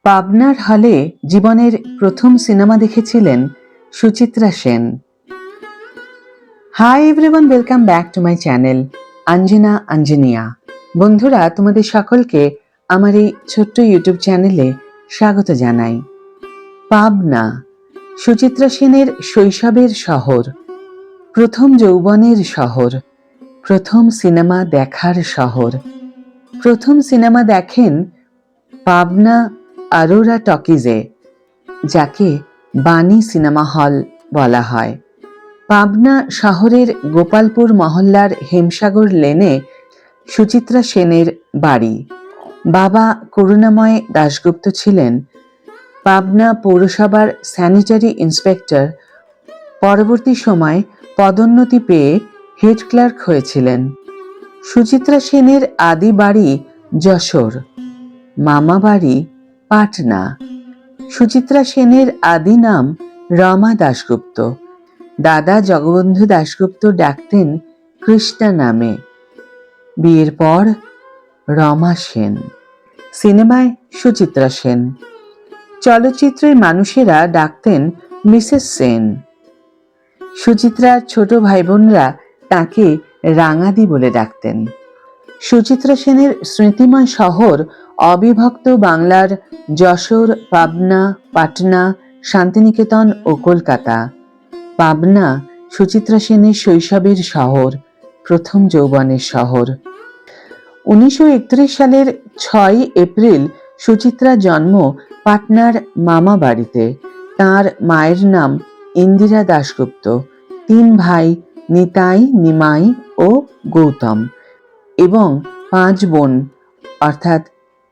পাবনার হলে জীবনের প্রথম সিনেমা দেখেছিলেন Suchitra Sen. Hi everyone, welcome back to my channel Anjana Anjaniya. বন্ধুরা, তোমাদের সকলকে আমার এই ছোট্ট ইউটিউব চ্যানেলে স্বাগত জানাই। পাবনা সুচিত্রা সেনের শৈশবের শহর, প্রথম যৌবনের শহর, প্রথম সিনেমা দেখার শহর। প্রথম সিনেমা দেখেন পাবনা আরোরা টকিজে, যাকে বাণী সিনেমা হল বলা হয়। পাবনা শহরের গোপালপুর মহল্লার হেমসাগর লেনে সুচিত্রা সেনের বাড়ি। বাবা করুণাময় দাশগুপ্ত ছিলেন পাবনা পৌরসভার স্যানিটারি ইন্সপেক্টর। পরবর্তী সময় পদোন্নতি পেয়ে হেড ক্লার্ক হয়েছিলেন। সুচিত্রা সেনের আদি বাড়ি যশোর, মামা বাড়ি পাটনা। সুচিত্রা সেনের আদি নাম রমা দাশগুপ্ত। দাদা জগবন্ধু দাশগুপ্ত ডাকতেন কৃষ্ণা নামে। বিয়ের পর রমা সেন। সিনেমায় সুচিত্রা সেন। চলচ্চিত্রের মানুষেরা ডাকতেন মিসেস সেন। সুচিত্রার ছোট ভাই বোনরা তাকে রাঙাদি বলে ডাকতেন। সুচিত্রা সেনের স্মৃতিময় শহর অবিভক্ত বাংলার যশোর, পাবনা, পাটনা, শান্তিনিকেতন ও কলকাতা। পাবনা সুচিত্রা সেনের শৈশবের শহর, প্রথম যৌবনের শহর। 1931 সালের 6 এপ্রিল সুচিত্রার জন্ম পাটনার মামা বাড়িতে। তাঁর মায়ের নাম ইন্দিরা দাশগুপ্ত। 3 ভাই নিতাই, নিমাই ও গৌতম এবং 5 বোন অর্থাৎ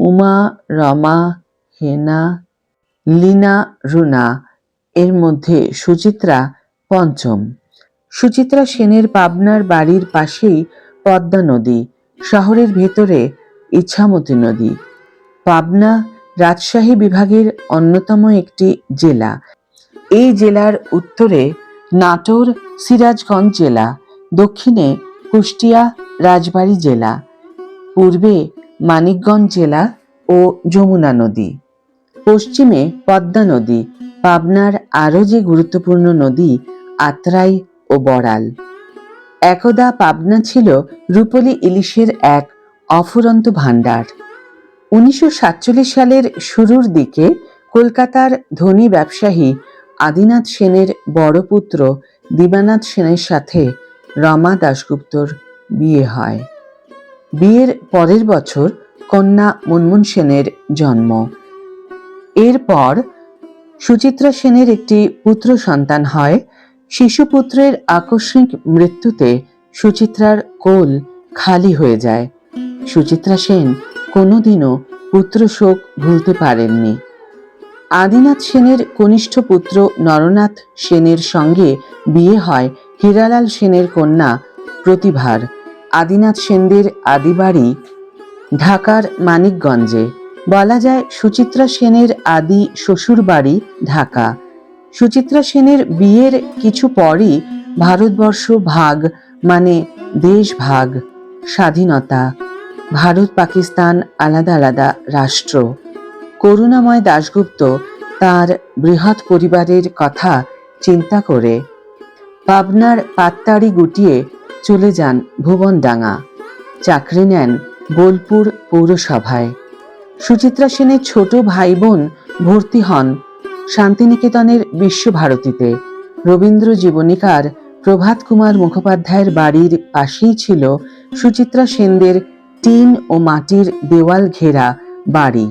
উমা, রমা, হেনা, লীনা, রুনা। এর মধ্যে সুচিত্রা পঞ্চম। সুচিত্রা সেনের পাবনার বাড়ির পাশেই পদ্মা নদী, শহরের ভেতরে ইছামতি নদী। পাবনা রাজশাহী বিভাগের অন্যতম একটি জেলা। এই জেলার উত্তরে নাটোর, সিরাজগঞ্জ জেলা, দক্ষিণে কুষ্টিয়া, রাজবাড়ী জেলা, পূর্বে মানিকগঞ্জ জেলা ও যমুনা নদী, পশ্চিমে পদ্মা নদী। পাবনার আরও যে গুরুত্বপূর্ণ নদী আত্রাই ও বড়াল। একদা পাবনা ছিল রূপলী ইলিশের এক অফুরন্ত ভাণ্ডার। 1947 সালের শুরুর দিকে কলকাতার ধনী ব্যবসায়ী আদিনাথ সেনের বড় পুত্র দিবানাথ সেনের সাথে রমা দাশগুপ্তর বিয়ে হয়। বিয়ের পরের বছর কন্যা মুনমুন সেনের জন্ম। এরপর সুচিত্রা সেনের একটি পুত্র সন্তান হয়। শিশুপুত্রের আকস্মিক মৃত্যুতে সুচিত্রার কোল খালি হয়ে যায়। সুচিত্রা সেন কোনোদিনও পুত্র শোক ভুলতে পারেননি। আদিনাথ সেনের কনিষ্ঠ পুত্র নরনাথ সেনের সঙ্গে বিয়ে হয় হীরালাল সেনের কন্যা প্রতিভার। আদিনাথ সেনদের আদি বাড়ি ঢাকার মানিকগঞ্জে। বলা যায় সুচিত্রা সেনের আদি শ্বশুর বাড়ি ঢাকা। সুচিত্রা সেনের বিয়ের কিছু পরই ভারতবর্ষ ভাগ, মানে দেশ ভাগ, স্বাধীনতা, ভারত পাকিস্তান আলাদা আলাদা রাষ্ট্র। করুণাময় দাশগুপ্ত তার বৃহৎ পরিবারের কথা চিন্তা করে পাবনার পাততাড়ি গুটিয়ে চলে যান ভুবনডাঙ্গা। চাকরি নেন বোলপুর পৌরসভায়। সুচিত্রা সেনের ছোট ভাই বোন ভর্তি হন শান্তিনিকেতনের বিশ্বভারতীতে। রবীন্দ্র জীবনীকার প্রভাত কুমার মুখোপাধ্যায়ের বাড়ির পাশেই ছিল সুচিত্রা সেনদের টিন ও মাটির দেওয়াল ঘেরা বাড়ি।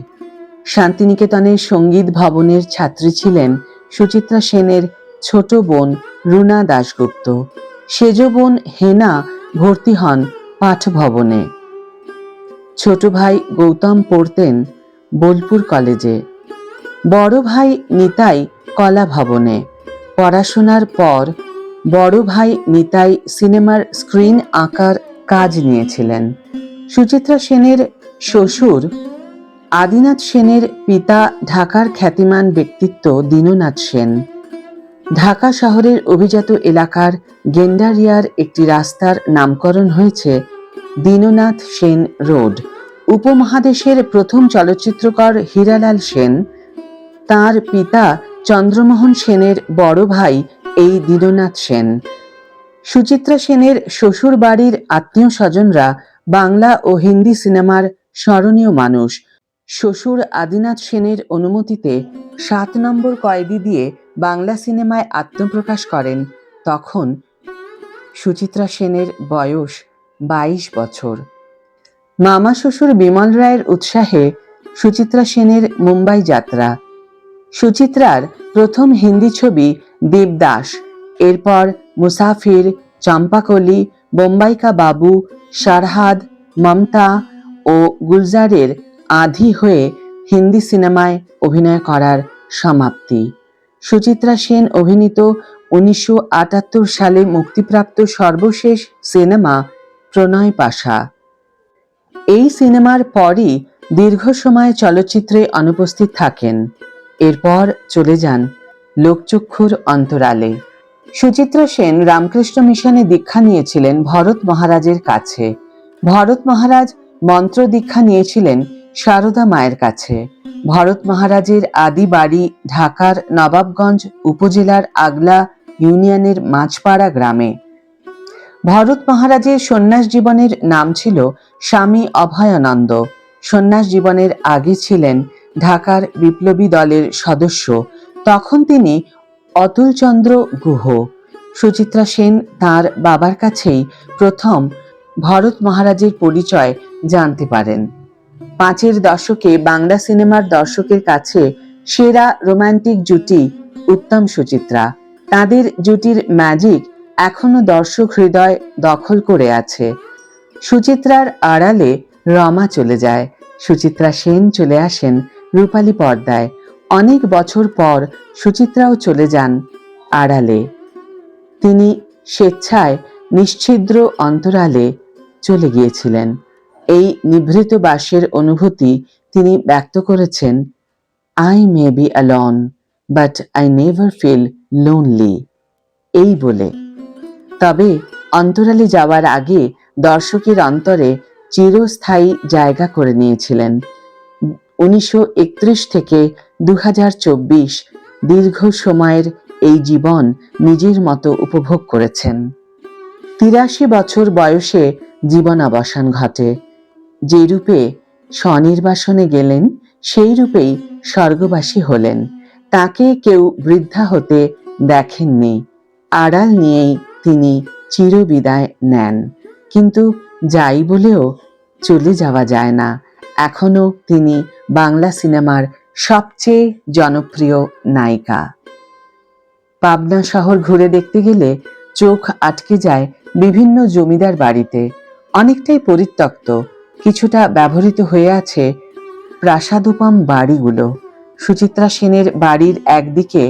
শান্তিনিকেতনের সঙ্গীত ভবনের ছাত্রী ছিলেন সুচিত্রা সেনের ছোট বোন রুনা দাশগুপ্ত। সেজ বোন হেনা ভর্তি হন পাঠ ভবনে। ছোট ভাই গৌতম পড়তেন বোলপুর কলেজে। বড় ভাই নিতাই কলা ভবনে। পড়াশোনার পর বড় ভাই নিতাই সিনেমার স্ক্রিন আঁকার কাজ নিয়েছিলেন। সুচিত্রা সেনের শ্বশুর আদিনাথ সেনের পিতা ঢাকার খ্যাতিমান ব্যক্তিত্ব দীননাথ সেন। ঢাকা শহরের অভিজাত এলাকার গেন্ডারিয়ার একটি রাস্তার নামকরণ হয়েছে দীননাথ সেন রোড। উপমহাদেশের প্রথম চলচ্চিত্রকার হীরালাল সেন, তার পিতা চন্দ্রমোহন সেনের বড় ভাই এই দীননাথ সেন। সুচিত্রা সেনের শ্বশুর বাড়ির আত্মীয় স্বজনরা বাংলা ও হিন্দি সিনেমার স্মরণীয় মানুষ। শ্বশুর আদিনাথ সেনের অনুমতিতে 7 নম্বর কয়েদি দিয়ে বাংলা সিনেমায় আত্মপ্রকাশ করেন তখন সুচিত্রা সেনের বয়স 22 বছর। মামা শ্বশুর বিমল রায়ের উৎসাহে সুচিত্রা সেনের মুম্বাই যাত্রা। সুচিত্রার প্রথম হিন্দি ছবি দেবদাস, এরপর মুসাফির, চম্পাকলি, বোম্বাই কা বাবু, সারহাদ, মমতা ও গুলজারের আধি হয়ে হিন্দি সিনেমায় অভিনয় করার সমাপ্তি। সুচিত্রা সেন অভিনীত 1978 সালে মুক্তিপ্রাপ্ত সর্বশেষ সিনেমা প্রণয় পাশা। এই সিনেমার পরই দীর্ঘ সময় চলচ্চিত্রে অনুপস্থিত থাকেন। এরপর চলে যান লোকচক্ষুর অন্তরালে। সুচিত্রা সেন রামকৃষ্ণ মিশনে দীক্ষা নিয়েছিলেন ভরত মহারাজের কাছে। ভরত মহারাজ মন্ত্র দীক্ষা নিয়েছিলেন সারদা মায়ের কাছে। ভরত মহারাজের আদি বাড়ি ঢাকার নবাবগঞ্জ উপজেলার আগলা ইউনিয়নের মাঝপাড়া গ্রামে। ভরত মহারাজের সন্ন্যাস জীবনের নাম ছিল স্বামী অভয়ানন্দ। সন্ন্যাস জীবনের আগে ছিলেন ঢাকার বিপ্লবী দলের সদস্য, তখন তিনি অতুলচন্দ্র গুহ। সুচিত্রা সেন তাঁর বাবার কাছেই প্রথম ভরত মহারাজের পরিচয় জানতে পারেন। 5-এর দশকে বাংলা সিনেমার দর্শকের কাছে সেরা রোমান্টিক জুটি উত্তম সুচিত্রা। তাদের জুটির ম্যাজিক এখনো দর্শক হৃদয় দখল করে আছে। সুচিত্রার আড়ালে রমা চলে যায়, সুচিত্রা সেন চলে আসেন রূপালী পর্দায়। অনেক বছর পর সুচিত্রাও চলে যান আড়ালে। তিনি স্বেচ্ছায় নিশ্ছিদ্র অন্তরালে চলে গিয়েছিলেন। এই নিভৃত বাসের অনুভূতি তিনি ব্যক্ত করেছেন, I may be alone but I never feel lonely, এই বলে। তবে অন্তরালে যাওয়ার আগে দর্শকের অন্তরে চিরস্থায়ী জায়গা করে নিয়েছিলেন। 1931 থেকে 2024 দীর্ঘ সময়ের এই জীবন নিজের মতো উপভোগ করেছেন। 83 বছর বয়সে জীবনাবসান ঘটে। যে রূপে স্বনির্বাসনে গেলেন সেই রূপেই স্বর্গবাসী হলেন। তাকে কেউ বৃদ্ধা হতে দেখেননি। আড়াল নিয়েই তিনি চিরবিদায় নেন। কিন্তু যাই বলেও চলে যাওয়া যায় না। এখনো তিনি বাংলা সিনেমার সবচেয়ে জনপ্রিয় নায়িকা। পাবনা শহর ঘুরে দেখতে গেলে চোখ আটকে যায় বিভিন্ন জমিদার বাড়িতে। অনেকটাই পরিত্যক্ত, কিছুটা ব্যবহৃত হয়ে আছে প্রাসাদোপম বাড়িগুলো। সুচিত্রা সেনের বাড়ির একদিকে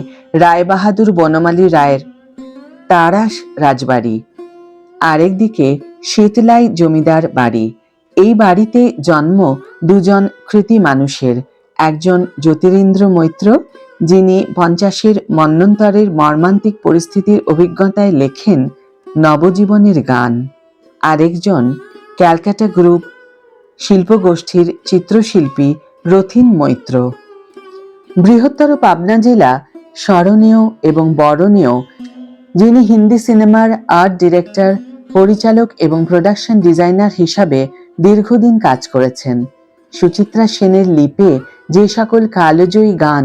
রায়বাহাদুর বনমালী রায়ের তারাস রাজবাড়ি, আরেকদিকে শীতলাই জমিদার বাড়ি। এই বাড়িতে জন্ম দুজন কৃতী মানুষের, একজন জ্যোতিরিন্দ্র মৈত্র, যিনি 50-এর মন্বন্তরের মর্মান্তিক পরিস্থিতির অভিজ্ঞতায় লেখেন নবজীবনের গান, আরেকজন ক্যালকাটা গ্রুপ শিল্পগোষ্ঠীর চিত্রশিল্পী রথীন মৈত্র। বৃহত্তর পাবনা জেলা স্মরণীয় এবং বরণীয়, যিনি হিন্দি সিনেমার আর্ট ডিরেক্টর, পরিচালক এবং প্রোডাকশন ডিজাইনার হিসাবে দীর্ঘদিন কাজ করেছেন। সুচিত্রা সেনের লিপে যে সকল কালজয়ী গান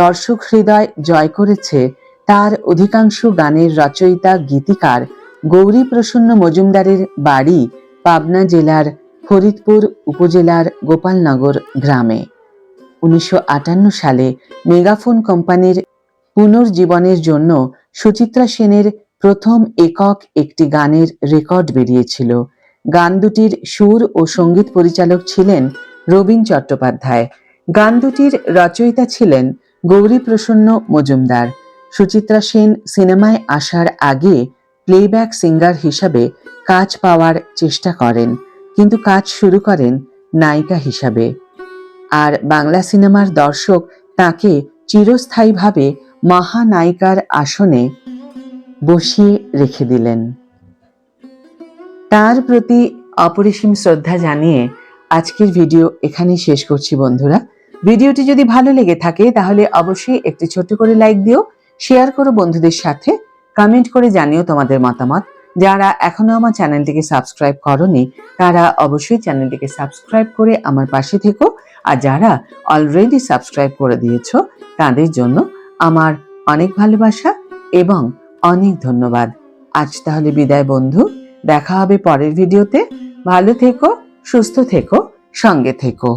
দর্শক হৃদয় জয় করেছে, তার অধিকাংশ গানের রচয়িতা গীতিকার গৌরীপ্রসন্ন মজুমদারের বাড়ি পাবনা জেলার ফরিদপুর উপজেলার গোপালনগর গ্রামে। 1958 সালে মেগাফোন কোম্পানির পুনর্জীবনের জন্য সুচিত্রা সেনের প্রথম একক একটি গানের রেকর্ড বেরিয়েছিল। গান দুটির সুর ও সঙ্গীত পরিচালক ছিলেন রবীন চট্টোপাধ্যায়। গান দুটির রচয়িতা ছিলেন গৌরীপ্রসন্ন মজুমদার। সুচিত্রা সেন সিনেমায় আসার আগে প্লেব্যাক সিঙ্গার হিসাবে কাজ পাওয়ার চেষ্টা করেন, কিন্তু কাজ শুরু করেন নায়িকা হিসাবে। আর বাংলা সিনেমার দর্শক তাকে চিরস্থায়ীভাবে মহানায়িকার আসনে বসিয়ে রেখে দিলেন। তার প্রতি অপরিসীম শ্রদ্ধা জানিয়ে আজকের ভিডিও এখানেই শেষ করছি বন্ধুরা। ভিডিওটি যদি ভালো লেগে থাকে তাহলে অবশ্যই একটি ছোট্ট করে লাইক দিও, শেয়ার করো বন্ধুদের সাথে, কমেন্ট করে জানিও তোমাদের মতামত। যারা এখনো আমার চ্যানেলটিকে সাবস্ক্রাইব করোনি তারা অবশ্যই চ্যানেলটিকে সাবস্ক্রাইব করে আমার পাশে থেকো, আর যারা অলরেডি সাবস্ক্রাইব করে দিয়েছো তাদের জন্য আমার অনেক ভালোবাসা এবং অনেক ধন্যবাদ। আজ তাহলে বিদায় বন্ধু, দেখা হবে পরের ভিডিওতে। ভালো থেকো, সুস্থ থেকো, সঙ্গে থেকো।